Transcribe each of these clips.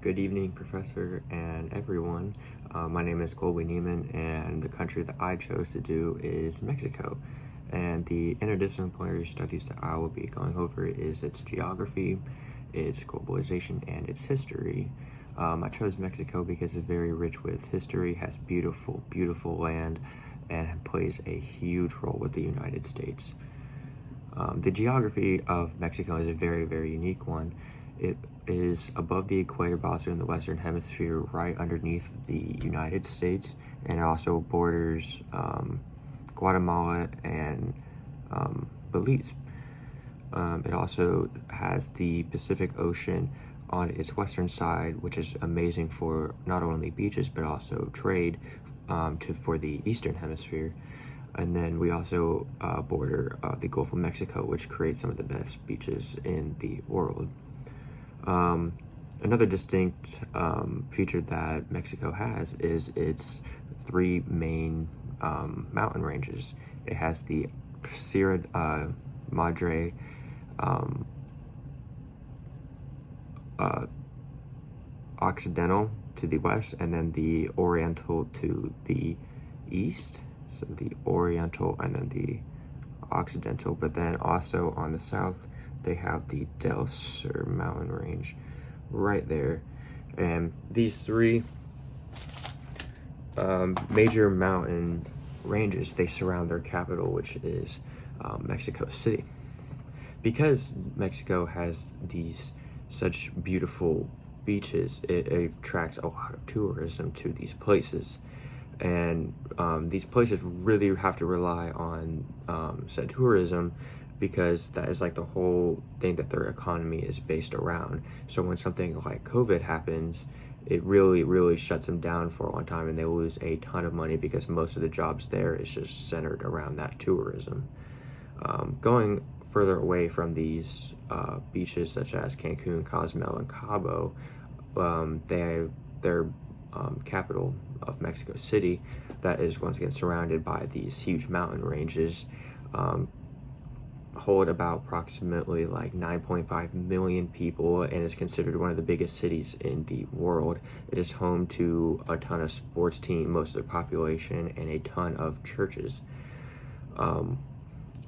Good evening, Professor and everyone. My name is Colby Niemann, and the country that I chose to do is Mexico. And the interdisciplinary studies that I will be going over is its geography, its globalization, and its history. I chose Mexico because it's very rich with history, has beautiful, beautiful land, and plays a huge role with the United States. The geography of Mexico is a very, very unique one. It is above the equator, but also in the Western Hemisphere, right underneath the United States, and it also borders Guatemala and Belize. It also has the Pacific Ocean on its western side, which is amazing for not only beaches but also trade for the Eastern Hemisphere. And then we also border the Gulf of Mexico, which creates some of the best beaches in the world. Another distinct feature that Mexico has is its three main mountain ranges. It has the Sierra Madre Occidental to the west, and then the Oriental to the east. So the Oriental and then the Occidental, but then also on the south they have the Del Sur mountain range right there. And these three major mountain ranges, they surround their capital, which is Mexico City. Because Mexico has these such beautiful beaches, it attracts a lot of tourism to these places. And these places really have to rely on said tourism, because that is like the whole thing that their economy is based around. So when something like COVID happens, it really shuts them down for a long time, and they lose a ton of money because most of the jobs there is just centered around that tourism. Going further away from these beaches such as Cancun, Cozumel, and Cabo, their capital of Mexico City, that is once again surrounded by these huge mountain ranges, hold about approximately like 9.5 million people, and is considered one of the biggest cities in the world. It is home to a ton of sports teams, most of the population, and a ton of churches.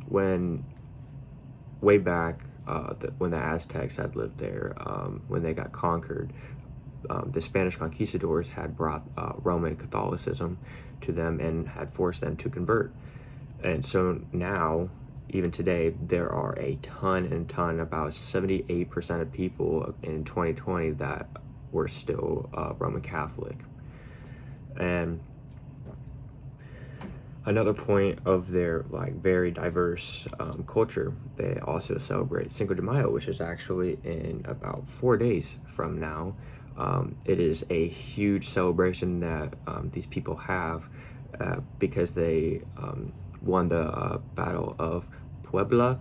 When way back when the Aztecs had lived there, when they got conquered, the Spanish conquistadors had brought Roman Catholicism to them and had forced them to convert. And so now, even today, there are a ton, about 78% of people in 2020 that were still Roman Catholic. And another point of their very diverse culture, they also celebrate Cinco de Mayo, which is actually in about 4 days from now. It is a huge celebration that these people have because they won the Battle of Puebla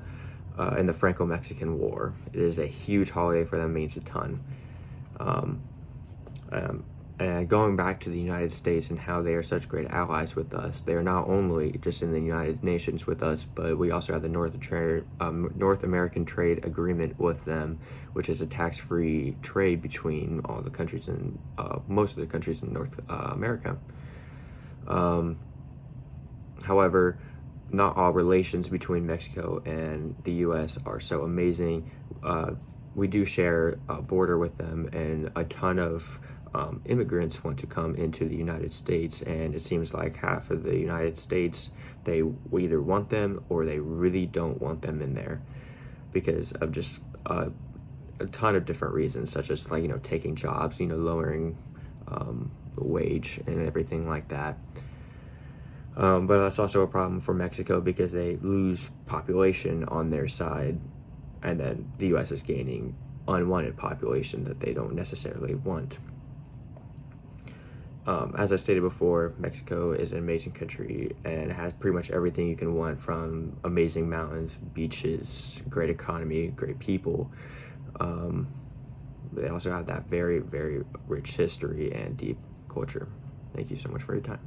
in the Franco-Mexican War. It is a huge holiday for them, means a ton. And going back to the United States and how they are such great allies with us, they are not only just in the United Nations with us, but we also have the North American Trade Agreement with them, which is a tax-free trade between all the countries in most of the countries in North America. However, not all relations between Mexico and the U.S. are so amazing. We do share a border with them, and a ton of immigrants want to come into the United States, and it seems like half of the United States, they either want them or they really don't want them in there because of just a ton of different reasons, such as taking jobs, lowering the wage and everything like that. But that's also a problem for Mexico because they lose population on their side, and then the U.S. is gaining unwanted population that they don't necessarily want. As I stated before, Mexico is an amazing country and has pretty much everything you can want, from amazing mountains, beaches, great economy, great people. They also have that very rich history and deep culture. Thank you so much for your time.